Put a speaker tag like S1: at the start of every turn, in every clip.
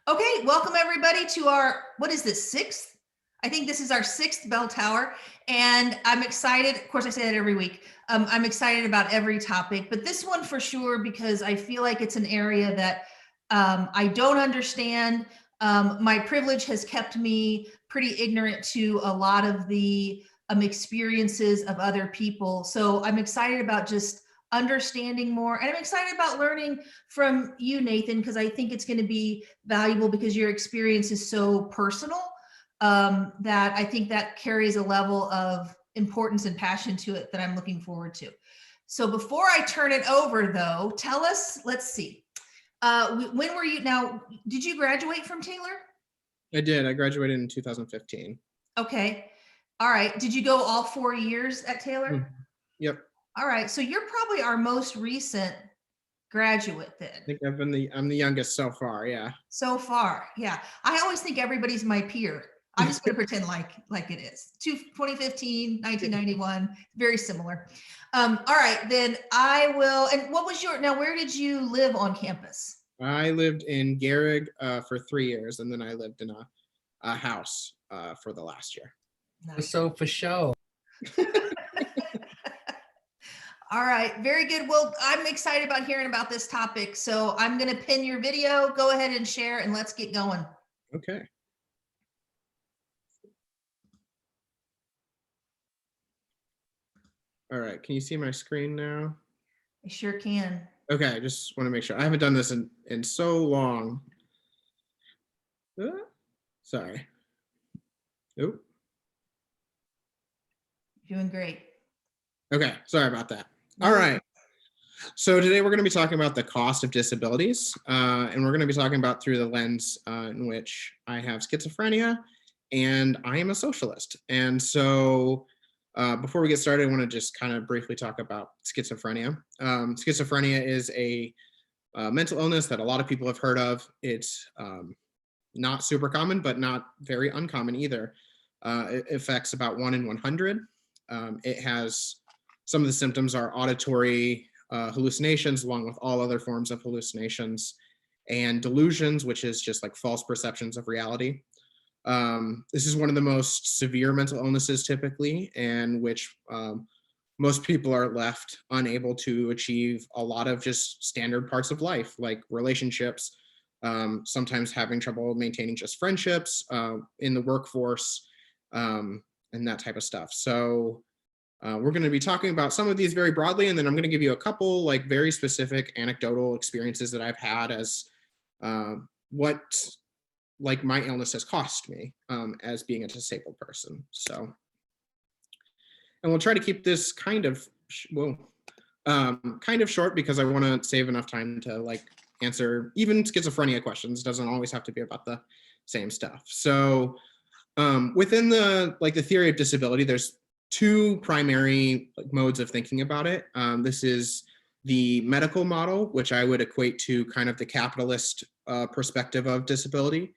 S1: Okay, welcome everybody to our, what is this, sixth? I think this is our sixth Belltower, and I'm excited. Of course, I say that every week. I'm excited about every topic, but this one for sure, because I feel like it's an area that I don't understand. My privilege has kept me pretty ignorant to a lot of the experiences of other people. So I'm excited about just understanding more, and I'm excited about learning from you, Nathan, because I think it's going to be valuable because your experience is so personal, that I think that carries a level of importance and passion to it that I'm looking forward to. So before I turn it over, though, tell us, let's see, when were you, now, did you graduate from Taylor?
S2: I did. I graduated in 2015.
S1: Okay. All right. Did you go all 4 years at Taylor?
S2: Yep.
S1: All right. So you're probably our most recent graduate
S2: I
S1: then.
S2: think I'm the youngest so far. Yeah.
S1: So far, yeah. I always think everybody's my peer. I'm just going to pretend like it is. 2015, 1991, very similar. All right, then I will. And what was your, now where did you live on campus?
S2: I lived in Gehrig for 3 years, and then I lived in a house for the last year.
S1: Nice.
S3: So for sure.
S1: All right, very good. Well, I'm excited about hearing about this topic. So I'm going to pin your video. Go ahead and share, and let's get going.
S2: Okay. All right. Can you see my screen now?
S1: I sure can.
S2: Okay. I just want to make sure. I haven't done this in so long. Sorry. Oop.
S1: Doing great.
S2: Okay. Sorry about that. All right. So today we're going to be talking about the cost of disabilities, and we're going to be talking about through the lens in which I have schizophrenia and I am a socialist. And so before we get started, I want to just kind of briefly talk about schizophrenia. Schizophrenia is a mental illness that a lot of people have heard of. It's not super common, but not very uncommon either. It affects about 1 in 100. It has, some of the symptoms are auditory hallucinations, along with all other forms of hallucinations, and delusions, which is just like false perceptions of reality. This is one of the most severe mental illnesses typically, and which most people are left unable to achieve a lot of just standard parts of life, like relationships, sometimes having trouble maintaining just friendships in the workforce, and that type of stuff. So we're going to be talking about some of these very broadly, and then I'm going to give you a couple like very specific anecdotal experiences that I've had as what like my illness has cost me as being a disabled person. So, and we'll try to keep this kind of short because I want to save enough time to like answer even schizophrenia questions. It doesn't always have to be about the same stuff. So within the theory of disability, there's 2 primary modes of thinking about it. This is the medical model, which I would equate to kind of the capitalist perspective of disability.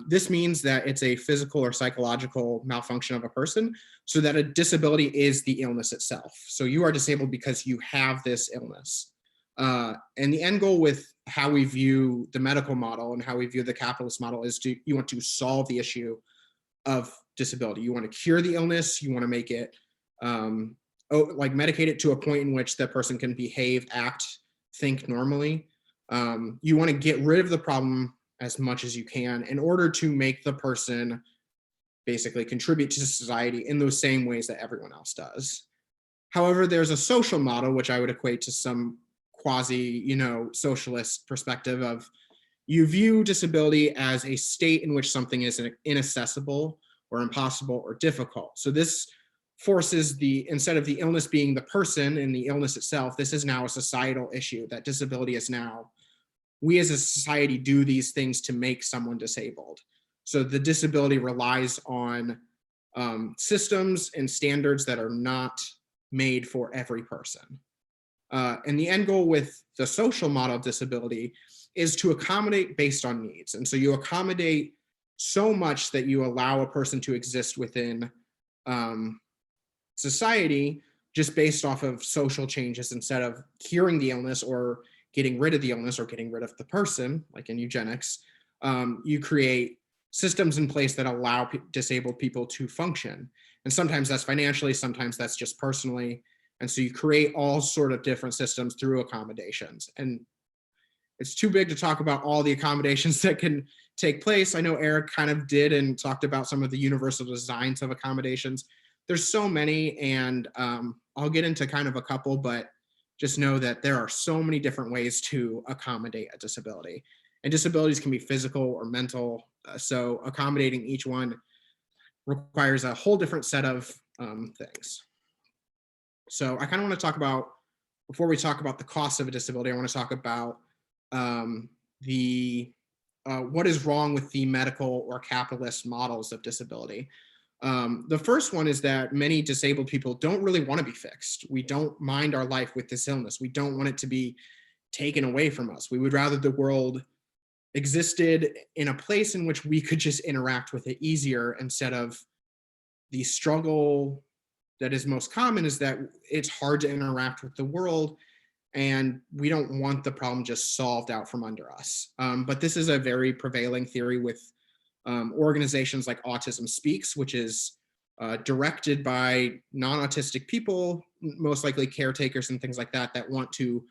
S2: This means that it's a physical or psychological malfunction of a person, so that a disability is the illness itself. So you are disabled because you have this illness. And the end goal with how we view the medical model and how we view the capitalist model is you want to solve the issue of disability. You want to cure the illness. You want to make it medicate it to a point in which the person can behave, act, think normally. You want to get rid of the problem as much as you can in order to make the person basically contribute to society in those same ways that everyone else does. However, there's a social model, which I would equate to some quasi, socialist perspective of, you view disability as a state in which something is inaccessible or impossible or difficult. So this forces instead of the illness being the person and the illness itself, this is now a societal issue, that disability is now, we as a society do these things to make someone disabled. So the disability relies on systems and standards that are not made for every person. And the end goal with the social model of disability is to accommodate based on needs. And so you accommodate so much that you allow a person to exist within society just based off of social changes, instead of curing the illness or getting rid of the illness or getting rid of the person, like in eugenics. You create systems in place that allow disabled people to function. And sometimes that's financially, sometimes that's just personally. And so you create all sort of different systems through accommodations. And it's too big to talk about all the accommodations that can take place. I know Eric kind of did and talked about some of the universal designs of accommodations. There's so many, and I'll get into kind of a couple, but just know that there are so many different ways to accommodate a disability. And disabilities can be physical or mental. So accommodating each one requires a whole different set of things. So I kind of want to talk about, before we talk about the cost of a disability, I want to talk about what is wrong with the medical or capitalist models of disability. The first one is that many disabled people don't really want to be fixed. We don't mind our life with this illness. We don't want it to be taken away from us. We would rather the world existed in a place in which we could just interact with it easier, instead of the struggle that is most common is that it's hard to interact with the world, and we don't want the problem just solved out from under us. But this is a very prevailing theory with organizations like Autism Speaks, which is directed by non-autistic people, most likely caretakers and things like that, that want to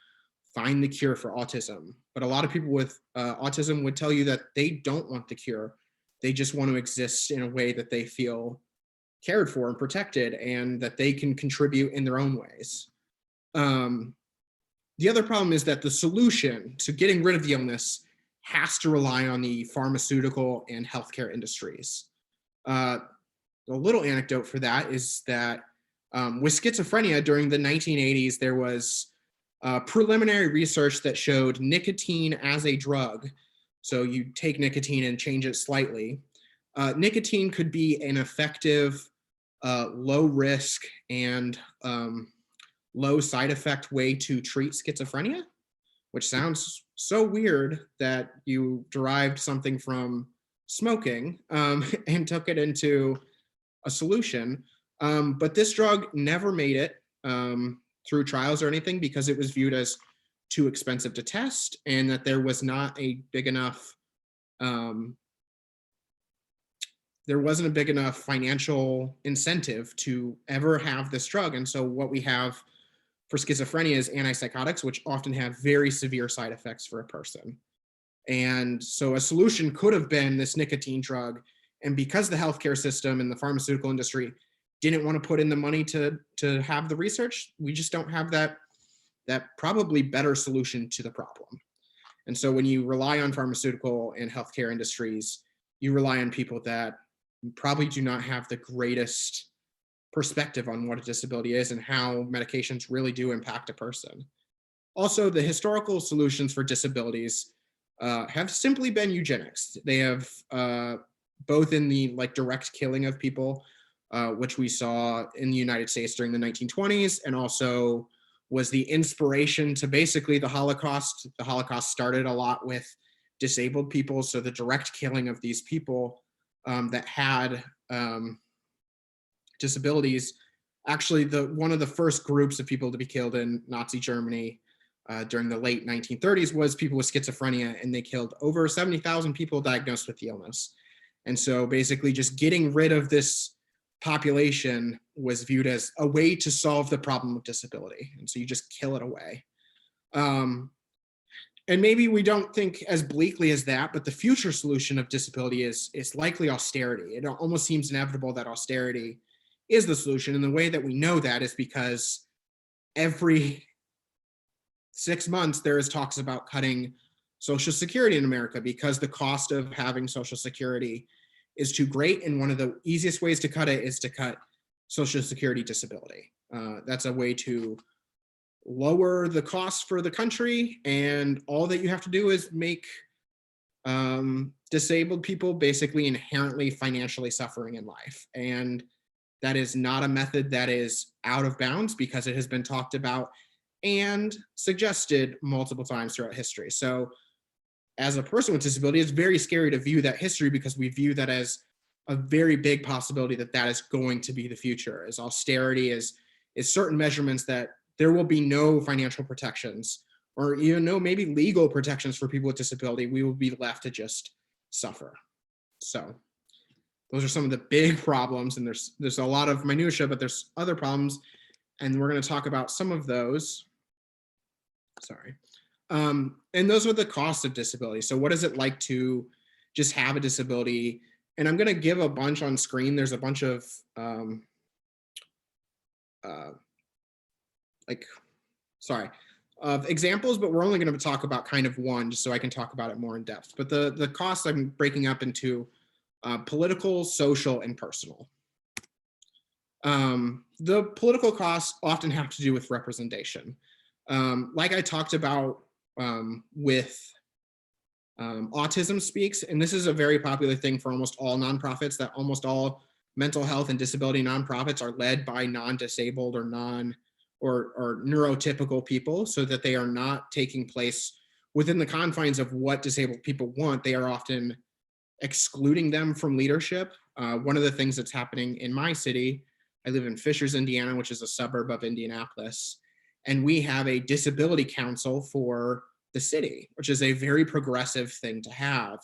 S2: find the cure for autism. But a lot of people with autism would tell you that they don't want the cure. They just want to exist in a way that they feel cared for and protected, and that they can contribute in their own ways. The other problem is that the solution to getting rid of the illness has to rely on the pharmaceutical and healthcare industries. A little anecdote for that is that with schizophrenia during the 1980s, there was preliminary research that showed nicotine as a drug. So you take nicotine and change it slightly. Nicotine could be an effective, low risk and low side effect way to treat schizophrenia, which sounds so weird that you derived something from smoking and took it into a solution. But this drug never made it through trials or anything, because it was viewed as too expensive to test, and that there was not a big enough, there wasn't a big enough financial incentive to ever have this drug. And so what we have for schizophrenia is antipsychotics, which often have very severe side effects for a person. And so a solution could have been this nicotine drug. And because the healthcare system and the pharmaceutical industry didn't want to put in the money to have the research, we just don't have that probably better solution to the problem. And so when you rely on pharmaceutical and healthcare industries, you rely on people that probably do not have the greatest perspective on what a disability is and how medications really do impact a person. Also, the historical solutions for disabilities have simply been eugenics. They have both in the direct killing of people, which we saw in the United States during the 1920s, and also was the inspiration to basically the Holocaust. The Holocaust started a lot with disabled people, so the direct killing of these people that had disabilities. Actually, one of the first groups of people to be killed in Nazi Germany during the late 1930s was people with schizophrenia, and they killed over 70,000 people diagnosed with the illness. And so basically just getting rid of this population was viewed as a way to solve the problem of disability. And so you just kill it away. And maybe we don't think as bleakly as that, but the future solution of disability is likely austerity. It almost seems inevitable that austerity is the solution. And the way that we know that is because every 6 months there is talks about cutting Social Security in America, because the cost of having Social Security is too great. And one of the easiest ways to cut it is to cut Social Security disability. That's a way to lower the cost for the country, and all that you have to do is make disabled people basically inherently financially suffering in life. And that is not a method that is out of bounds, because it has been talked about and suggested multiple times throughout history. So as a person with disability, it's very scary to view that history, because we view that as a very big possibility that that is going to be the future, as austerity is certain measurements that there will be no financial protections, or even no maybe legal protections for people with disability. We will be left to just suffer. So those are some of the big problems, and there's a lot of minutia, but there's other problems, and we're going to talk about some of those. Sorry. And those are the costs of disability. So what is it like to just have a disability? And I'm going to give a bunch on screen. There's a bunch of examples, but we're only going to talk about kind of one, just so I can talk about it more in depth. But the costs I'm breaking up into political, social, and personal. The political costs often have to do with representation. Like I talked about with Autism Speaks, and this is a very popular thing for almost all nonprofits, that almost all mental health and disability nonprofits are led by non-disabled or neurotypical people, so that they are not taking place within the confines of what disabled people want. They are often excluding them from leadership. One of the things that's happening in my city, I live in Fishers, Indiana, which is a suburb of Indianapolis, and we have a disability council for the city, which is a very progressive thing to have,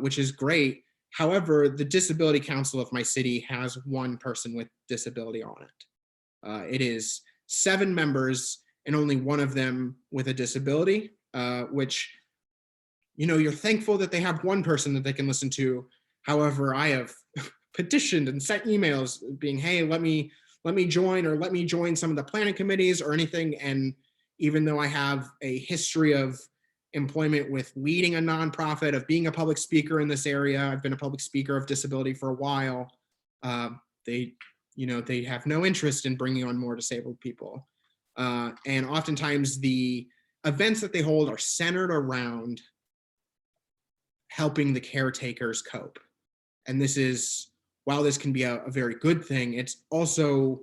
S2: which is great. However, the disability council of my city has one person with disability on it. It is 7 members and only one of them with a disability, which, you're thankful that they have one person that they can listen to. However, I have petitioned and sent emails being, hey, let me join, or let me join some of the planning committees or anything. And even though I have a history of employment with leading a nonprofit, of being a public speaker in this area, I've been a public speaker of disability for a while, they have no interest in bringing on more disabled people. And oftentimes the events that they hold are centered around helping the caretakers cope. And this is, while this can be a very good thing, it's also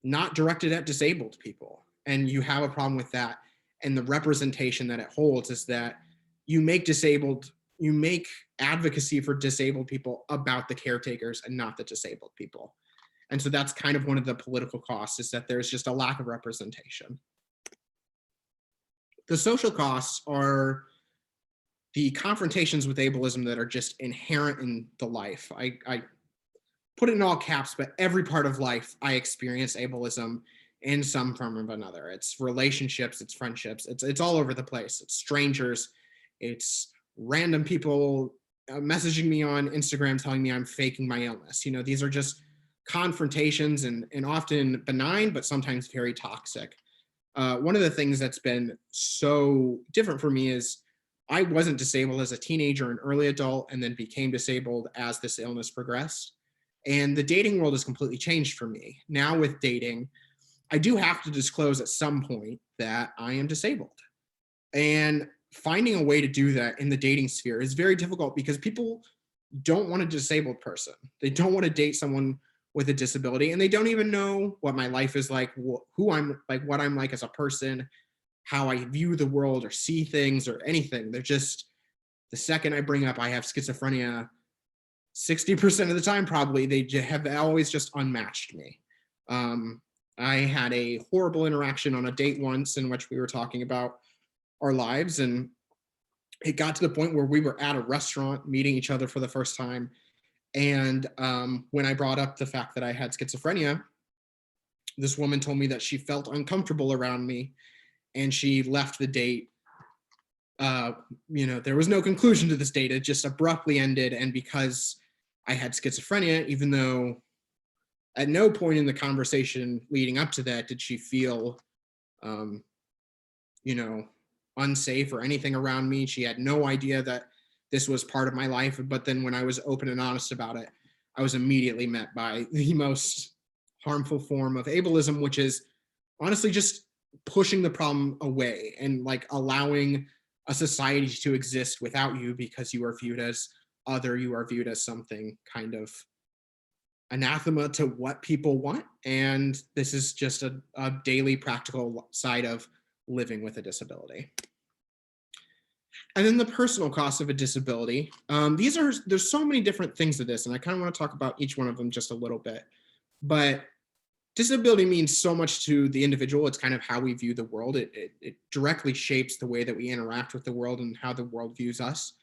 S2: not directed at disabled people. And you have a problem with that. And the representation that it holds is that you make advocacy for disabled people about the caretakers and not the disabled people. And so that's kind of one of the political costs, is that there's just a lack of representation. The social costs are the confrontations with ableism that are just inherent in the life. I put it in all caps, but every part of life I experience ableism in some form or another. It's relationships, it's friendships, it's all over the place. It's strangers, it's random people messaging me on Instagram telling me I'm faking my illness. These are just confrontations, and often benign, but sometimes very toxic. One of the things that's been so different for me is I wasn't disabled as a teenager and early adult, and then became disabled as this illness progressed. And the dating world has completely changed for me. Now with dating, I do have to disclose at some point that I am disabled. And finding a way to do that in the dating sphere is very difficult, because people don't want a disabled person. They don't want to date someone with a disability, and they don't even know what my life is like, who I'm like, what I'm like as a person, how I view the world or see things or anything. They're just, the second I bring up I have schizophrenia, 60% of the time probably, they have always just unmatched me. I had a horrible interaction on a date once in which we were talking about our lives, and it got to the point where we were at a restaurant meeting each other for the first time. And when I brought up the fact that I had schizophrenia, this woman told me that she felt uncomfortable around me, and she left the date. There was no conclusion to this date. It just abruptly ended. And because I had schizophrenia, even though at no point in the conversation leading up to that did she feel, unsafe or anything around me. She had no idea that this was part of my life. But then when I was open and honest about it, I was immediately met by the most harmful form of ableism, which is honestly just pushing the problem away and like allowing a society to exist without you, because you are viewed as other, you are viewed as something kind of anathema to what people want. And this is just a daily practical side of living with a disability. And then the personal costs of a disability. There's so many different things to this, and I kind of want to talk about each one of them just a little bit. But disability means so much to the individual. It's kind of how we view the world. It directly shapes the way that we interact with the world and how the world views us.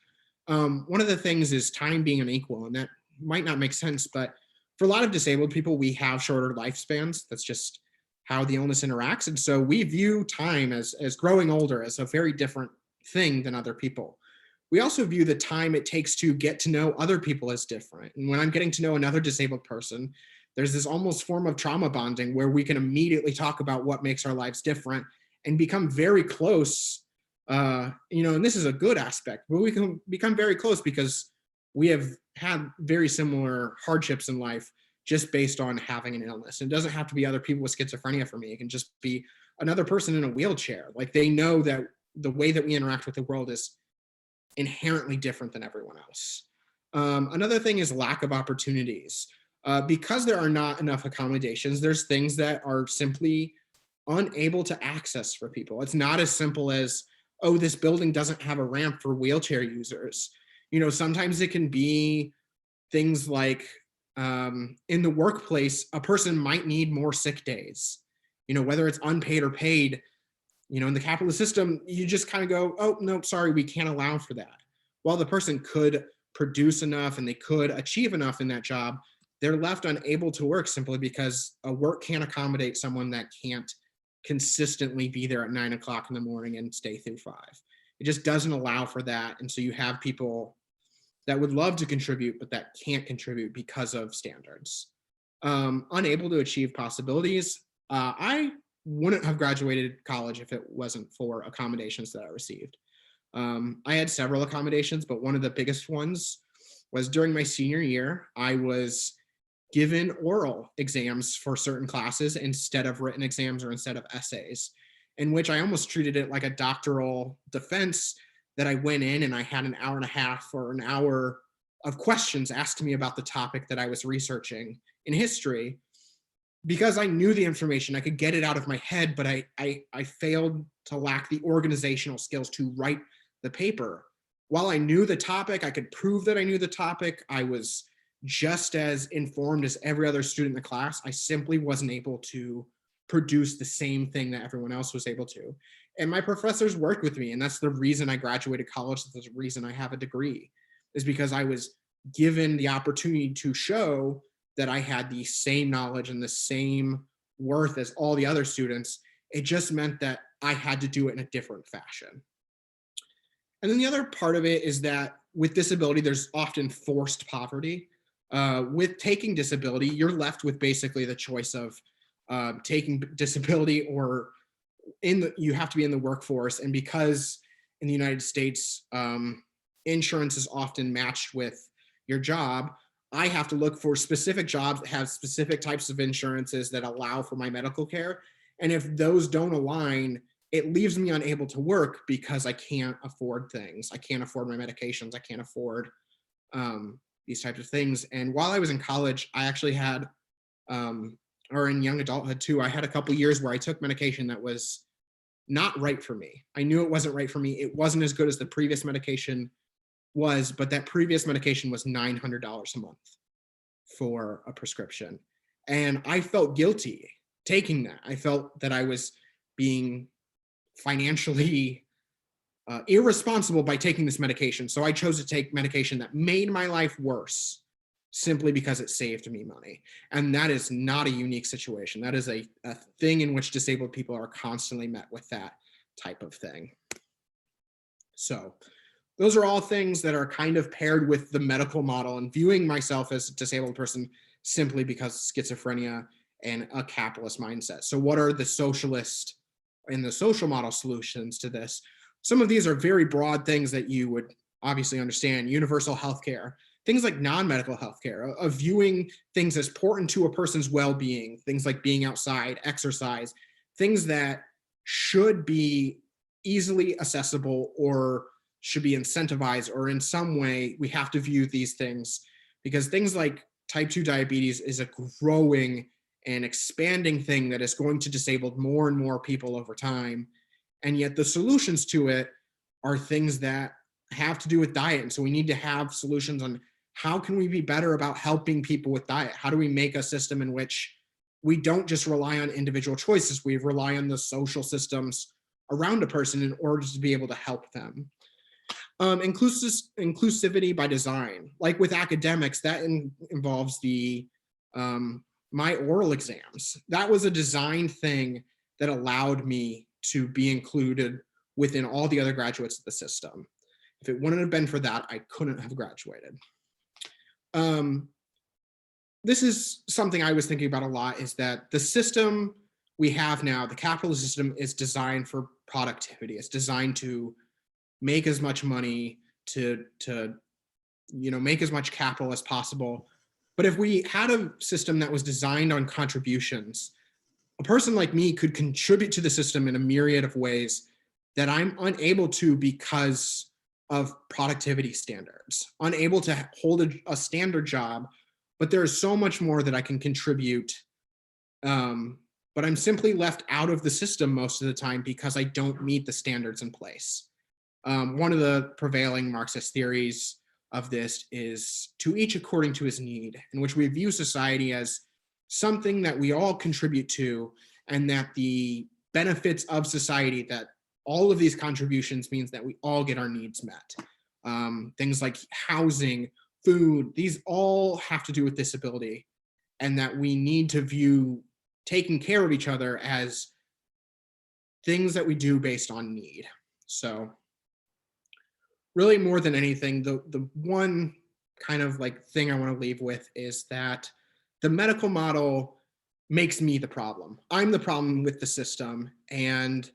S2: One of the things is time being unequal, and that might not make sense, but for a lot of disabled people, we have shorter lifespans. That's just how the illness interacts. And so we view time as growing older as a very different thing than other people. We also view the time it takes to get to know other people as different. And when I'm getting to know another disabled person, there's this almost form of trauma bonding where we can immediately talk about what makes our lives different and become very close. And this is a good aspect, but we can become very close because we have had very similar hardships in life just based on having an illness. It doesn't have to be other people with schizophrenia for me. It can just be another person in a wheelchair. Like, they know that the way that we interact with the world is inherently different than everyone else. Another thing is lack of opportunities. Because there are not enough accommodations, there's things that are simply unable to access for people. It's not as simple as, oh, this building doesn't have a ramp for wheelchair users. Sometimes it can be things like in the workplace, a person might need more sick days, whether it's unpaid or paid. In the capitalist system, you just kind of go, oh, no, sorry, we can't allow for that. While the person could produce enough and they could achieve enough in that job, they're left unable to work simply because a work can't accommodate someone that can't consistently be there at 9 o'clock in the morning and stay through 5. It just doesn't allow for that. And so you have people that would love to contribute, but that can't contribute because of standards. Unable to achieve possibilities. I wouldn't have graduated college if it wasn't for accommodations that I received. I had several accommodations, but one of the biggest ones was during my senior year, I was given oral exams for certain classes instead of written exams or instead of essays, in which I almost treated it like a doctoral defense, that I went in and I had an hour and a half or an hour of questions asked to me about the topic that I was researching in history. Because I knew the information, I could get it out of my head, but I failed to lack the organizational skills to write the paper. While I knew the topic, I could prove that I knew the topic. I was just as informed as every other student in the class. I simply wasn't able to produce the same thing that everyone else was able to. And my professors worked with me, and that's the reason I graduated college. That's the reason I have a degree, is because I was given the opportunity to show that I had the same knowledge and the same worth as all the other students. It just meant that I had to do it in a different fashion. And then the other part of it is that with disability, there's often forced poverty. With taking disability, you're left with basically the choice of taking disability or you have to be in the workforce. And because in the United States, insurance is often matched with your job, I have to look for specific jobs that have specific types of insurances that allow for my medical care. And if those don't align, it leaves me unable to work because I can't afford things. I can't afford my medications. I can't afford these types of things. And while I was in college, I actually had, or in young adulthood too, I had a couple years where I took medication that was not right for me. I knew it wasn't right for me. It wasn't as good as the previous medication was, but that previous medication was $900 a month for a prescription. And I felt guilty taking that. I felt that I was being financially irresponsible by taking this medication. So I chose to take medication that made my life worse simply because it saved me money. And that is not a unique situation. That is a thing in which disabled people are constantly met with that type of thing. So those are all things that are kind of paired with the medical model and viewing myself as a disabled person simply because of schizophrenia and a capitalist mindset. So what are the socialist and the social model solutions to this? Some of these are very broad things that you would obviously understand. Universal healthcare, things like non-medical healthcare, of viewing things as important to a person's well-being, things like being outside, exercise, things that should be easily accessible or should be incentivized, or in some way we have to view these things, because things like type 2 diabetes is a growing and expanding thing that is going to disable more and more people over time. And yet the solutions to it are things that have to do with diet. And so we need to have solutions on how can we be better about helping people with diet? How do we make a system in which we don't just rely on individual choices, we rely on the social systems around a person in order to be able to help them? Inclusivity by design. Like with academics, that involves the my oral exams. That was a design thing that allowed me to be included within all the other graduates of the system. If it wouldn't have been for that, I couldn't have graduated. This is something I was thinking about a lot, is that the system we have now, the capitalist system, is designed for productivity. It's designed to make as much money, to make as much capital as possible. But if we had a system that was designed on contributions, a person like me could contribute to the system in a myriad of ways that I'm unable to because of productivity standards, unable to hold a standard job, but there is so much more that I can contribute. But I'm simply left out of the system most of the time because I don't meet the standards in place. One of the prevailing Marxist theories of this is to each according to his need, in which we view society as something that we all contribute to, and that the benefits of society, that all of these contributions means that we all get our needs met. Things like housing, food, these all have to do with disability, and that we need to view taking care of each other as things that we do based on need. So really, more than anything, the one kind of like thing I want to leave with is that the medical model makes me the problem. I'm the problem with the system. And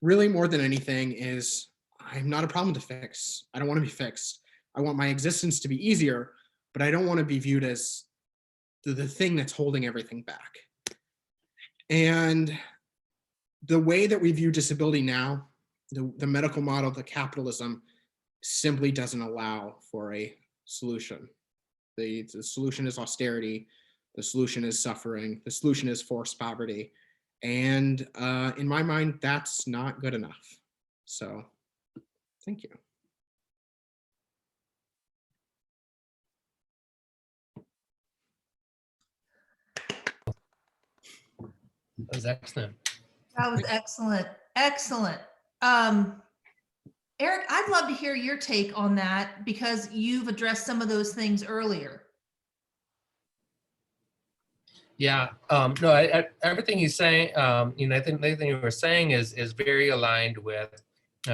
S2: really, more than anything, is I'm not a problem to fix. I don't want to be fixed. I want my existence to be easier, but I don't want to be viewed as the thing that's holding everything back. And the way that we view disability now, the medical model, the capitalism, simply doesn't allow for a solution. The solution is austerity. The solution is suffering. The solution is forced poverty. And in my mind, that's not good enough. So thank you.
S3: That was excellent.
S1: That was excellent. Excellent. Eric, I'd love to hear your take on that because you've addressed some of those things earlier.
S3: Yeah, no, everything he's saying, I think everything you were saying is very aligned with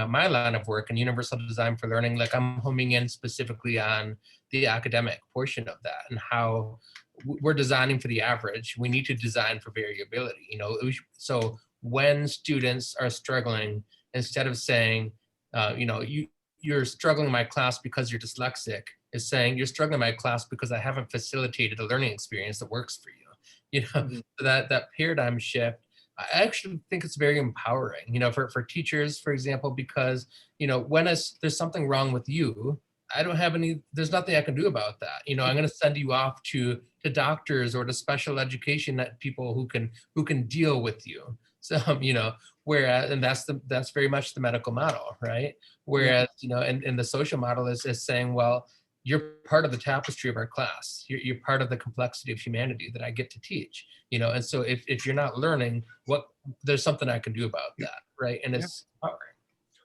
S3: my line of work in universal design for learning. Like, I'm homing in specifically on the academic portion of that and how we're designing for the average. We need to design for variability, so when students are struggling, instead of saying, you're struggling in my class because you're dyslexic, is saying you're struggling in my class because I haven't facilitated a learning experience that works for you.
S2: Mm-hmm.
S3: That paradigm shift, I actually think it's very empowering, for teachers, for example, because, when there's something wrong with you, there's nothing I can do about that. I'm going to send you off to doctors or to special education, that people who can deal with you. So, whereas, and that's very much the medical model, right? Whereas, and the social model is saying, well, you're part of the tapestry of our class. You're part of the complexity of humanity that I get to teach, and so if you're not learning, there's something I can do about that, right? And it's empowering.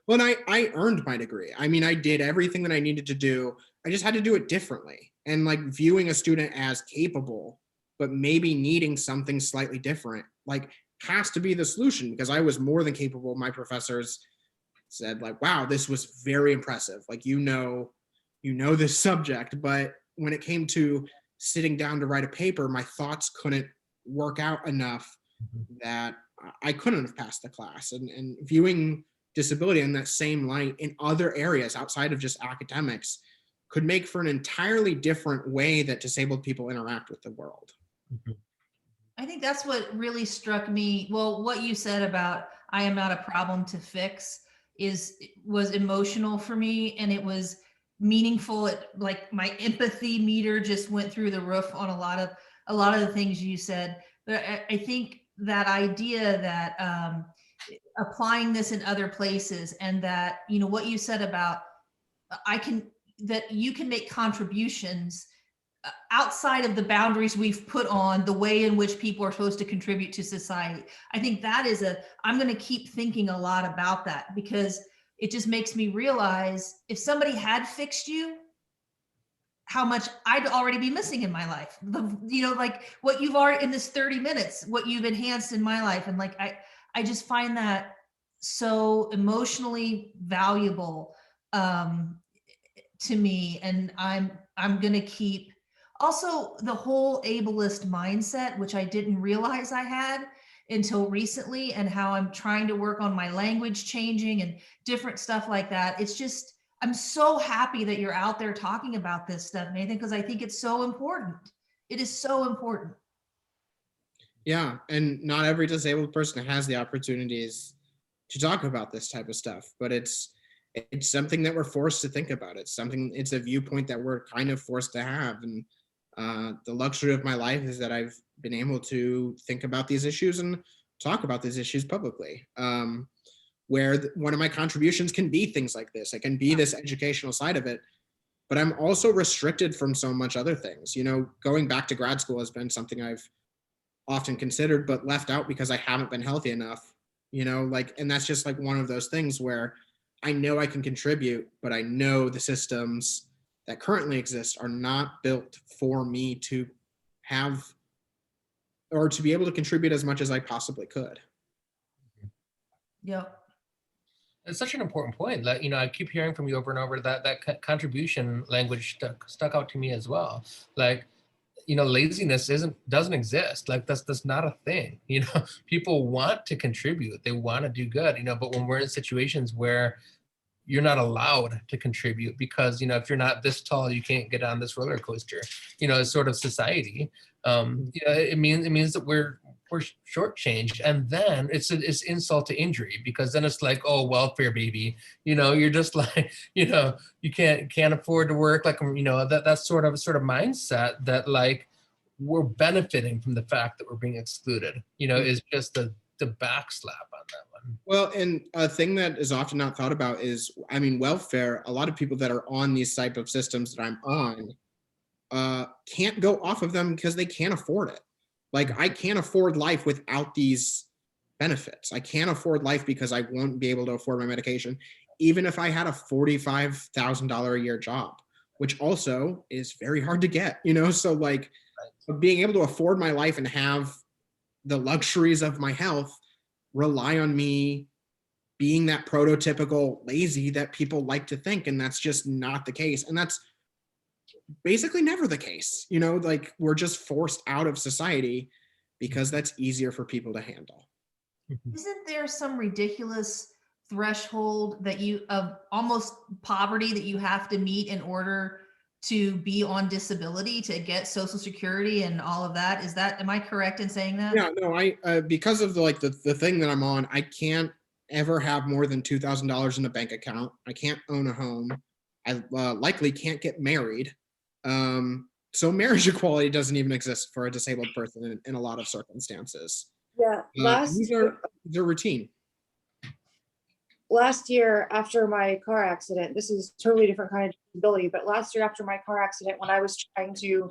S2: Well, and I earned my degree. I mean, I did everything that I needed to do. I just had to do it differently. And like viewing a student as capable, but maybe needing something slightly different, like has to be the solution, because I was more than capable. My professors said like, wow, this was very impressive. Like, this subject, but when it came to sitting down to write a paper, my thoughts couldn't work out enough that I couldn't have passed the class. And viewing disability in that same light in other areas outside of just academics could make for an entirely different way that disabled people interact with the world.
S1: I think that's what really struck me. Well, what you said about I am not a problem to fix was emotional for me, and it was meaningful. Like my empathy meter just went through the roof on a lot of the things you said. But I think that idea that applying this in other places, and that, what you said about that you can make contributions outside of the boundaries we've put on the way in which people are supposed to contribute to society. I think that is I'm going to keep thinking a lot about that, because it just makes me realize if somebody had fixed you, how much I'd already be missing in my life. Like what you've already in this 30 minutes, what you've enhanced in my life. And like, I just find that so emotionally valuable to me. And I'm going to keep also the whole ableist mindset, which I didn't realize I had until recently, and how I'm trying to work on my language changing and different stuff like that. It's just, I'm so happy that you're out there talking about this stuff, Nathan, because I think it's so important. It is so important.
S2: Yeah, and not every disabled person has the opportunities to talk about this type of stuff, but it's something that we're forced to think about. It's a viewpoint that we're kind of forced to have. And the luxury of my life is that I've been able to think about these issues and talk about these issues publicly. Where one of my contributions can be things like this. It can be this educational side of it, but I'm also restricted from so much other things. Going back to grad school has been something I've often considered, but left out because I haven't been healthy enough, and that's just like one of those things where I know I can contribute, but I know the systems that currently exist are not built for me to have or to be able to contribute as much as I possibly could.
S1: Yep.
S3: It's such an important point that, I keep hearing from you over and over that contribution language stuck out to me as well. Like, laziness doesn't exist. Like that's not a thing. People want to contribute, they want to do good, but when we're in situations where you're not allowed to contribute because, if you're not this tall, you can't get on this roller coaster, it's sort of society. It means that we're shortchanged, and then it's insult to injury, because then it's like, oh, welfare baby, you're just like, you can't afford to work, like, that's sort of mindset that like we're benefiting from the fact that we're being excluded, is just the backslap on that one.
S2: Well, and a thing that is often not thought about is, welfare. A lot of people that are on these type of systems that I'm on can't go off of them because they can't afford it. Like, I can't afford life without these benefits. I can't afford life because I won't be able to afford my medication, even if I had a $45,000 a year job, which also is very hard to get, So like, being able to afford my life and have the luxuries of my health rely on me being that prototypical lazy that people like to think, and that's just not the case. And that's basically never the case, like we're just forced out of society because that's easier for people to handle.
S1: Isn't there some ridiculous threshold of almost poverty that you have to meet in order to be on disability, to get Social Security and all of that? Am I correct in saying that?
S2: Yeah, no, I because of the thing that I'm on, I can't ever have more than $2,000 in a bank account. I can't own a home. I likely can't get married. So marriage equality doesn't even exist for a disabled person in a lot of circumstances.
S4: Yeah,
S2: these are routine.
S4: Last year after my car accident, this is totally different kind of disability, but last year after my car accident, when I was trying to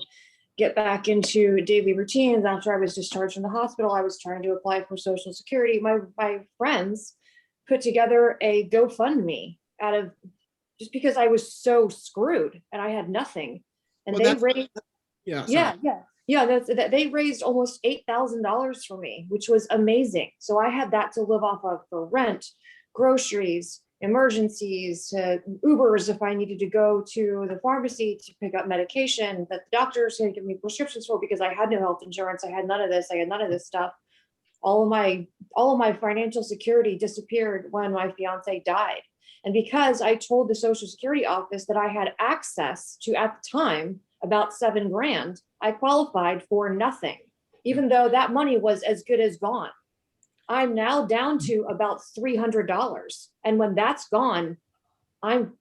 S4: get back into daily routines after I was discharged from the hospital, I was trying to apply for Social Security. My friends put together a GoFundMe out of just because I was so screwed and I had nothing. And they raised, they raised almost $8,000 for me, which was amazing. So I had that to live off of for rent, groceries, emergencies, to Ubers if I needed to go to the pharmacy to pick up medication that the doctors going to give me prescriptions for, because I had no health insurance. I had none of this. I had none of this stuff. All of my financial security disappeared when my fiance died. And because I told the Social Security office that I had access to, at the time, about $7,000, I qualified for nothing, even though that money was as good as gone. I'm now down to about $300. And when that's gone, I'm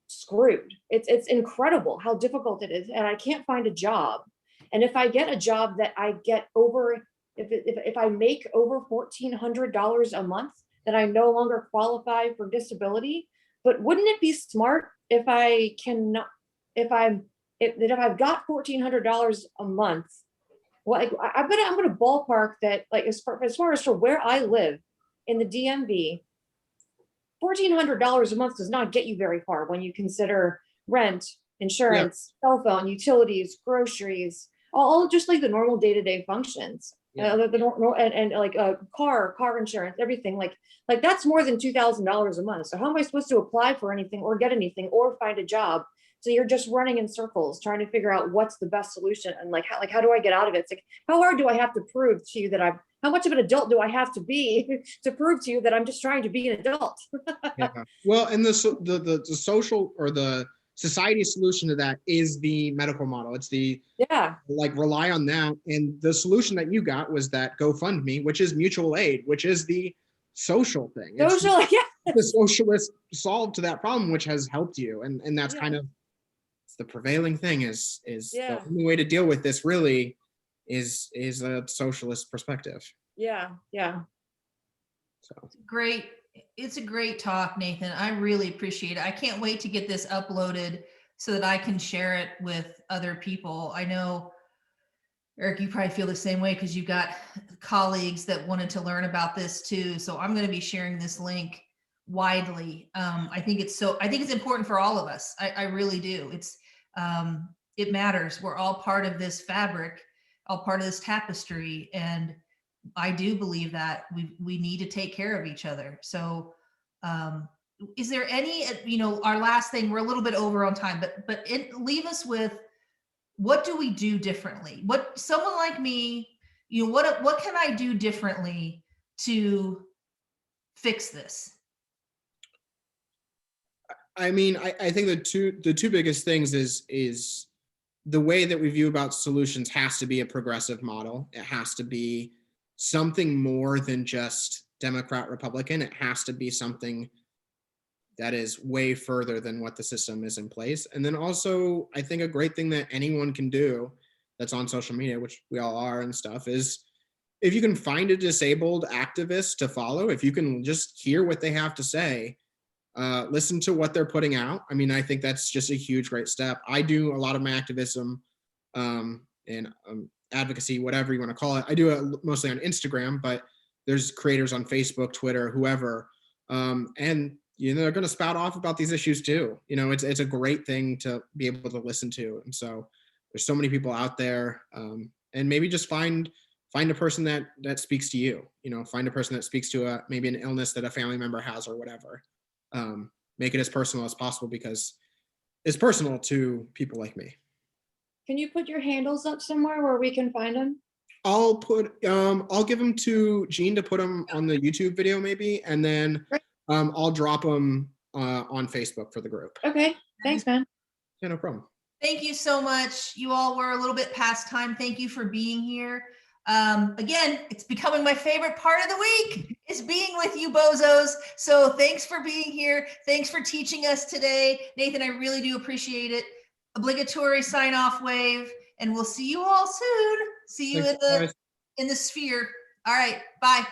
S4: screwed. It's incredible how difficult it is. And I can't find a job. And if I get a job that I get over, if I make over $1,400 a month, then I no longer qualify for disability. But wouldn't it be smart if I've got $1,400 a month? Well, I'm gonna ballpark that, like, as far as for where I live in the DMV, $1,400 a month does not get you very far when you consider rent, insurance, cell phone, utilities, groceries, all just like the normal day-to-day functions.
S2: Yeah.
S4: The normal and like car insurance, everything like that's more than $2,000 a month. So how am I supposed to apply for anything or get anything or find a job? So you're just running in circles trying to figure out what's the best solution and how do I get out of it? It's like, how hard do I have to prove to you that how much of an adult do I have to be to prove to you that I'm just trying to be an adult?
S2: Yeah. Well, and the social or the society solution to that is the medical model. It's the rely on that. And the solution that you got was that GoFundMe, which is mutual aid, which is the social thing.
S4: Social,
S2: The socialist solved to that problem, which has helped you. And that's kind of the prevailing thing is the only way to deal with this really is a socialist perspective.
S4: Yeah.
S2: So
S1: Great. It's a great talk, Nathan. I really appreciate it. I can't wait to get this uploaded so that I can share it with other people. I know, Eric, you probably feel the same way because you've got colleagues that wanted to learn about this too. So I'm going to be sharing this link widely. I think it's important for all of us. I really do. It matters. We're all part of this fabric, all part of this tapestry. And I do believe that we need to take care of each other. So is there any, our last thing, we're a little bit over on time, but leave us with, what do we do differently? What someone like me, what can I do differently to fix this?
S2: I mean, I think the two biggest things is the way that we view about solutions has to be a progressive model. It has to be something more than just Democrat, Republican. It has to be something that is way further than what the system is in place. And then also, I think a great thing that anyone can do that's on social media, which we all are and stuff, is if you can find a disabled activist to follow, if you can just hear what they have to say, listen to what they're putting out. I mean, I think that's just a huge, great step. I do a lot of my activism and advocacy, whatever you want to call it. I do it mostly on Instagram, but there's creators on Facebook, Twitter, whoever. And they're going to spout off about these issues too. It's a great thing to be able to listen to. And so there's so many people out there, and maybe just find a person that speaks to you, find a person that speaks to maybe an illness that a family member has or whatever. Make it as personal as possible because it's personal to people like me.
S4: Can you put your handles up somewhere where we can find them?
S2: I'll give them to Jean to put them on the YouTube video maybe, and then I'll drop them on Facebook for the group.
S4: Okay, thanks, man.
S2: Yeah, no problem.
S1: Thank you so much. You all were a little bit past time. Thank you for being here. Again, it's becoming my favorite part of the week is being with you bozos. So thanks for being here. Thanks for teaching us today. Nathan, I really do appreciate it. Obligatory sign off wave, and we'll see you all soon. See you in the sphere. All right. Bye.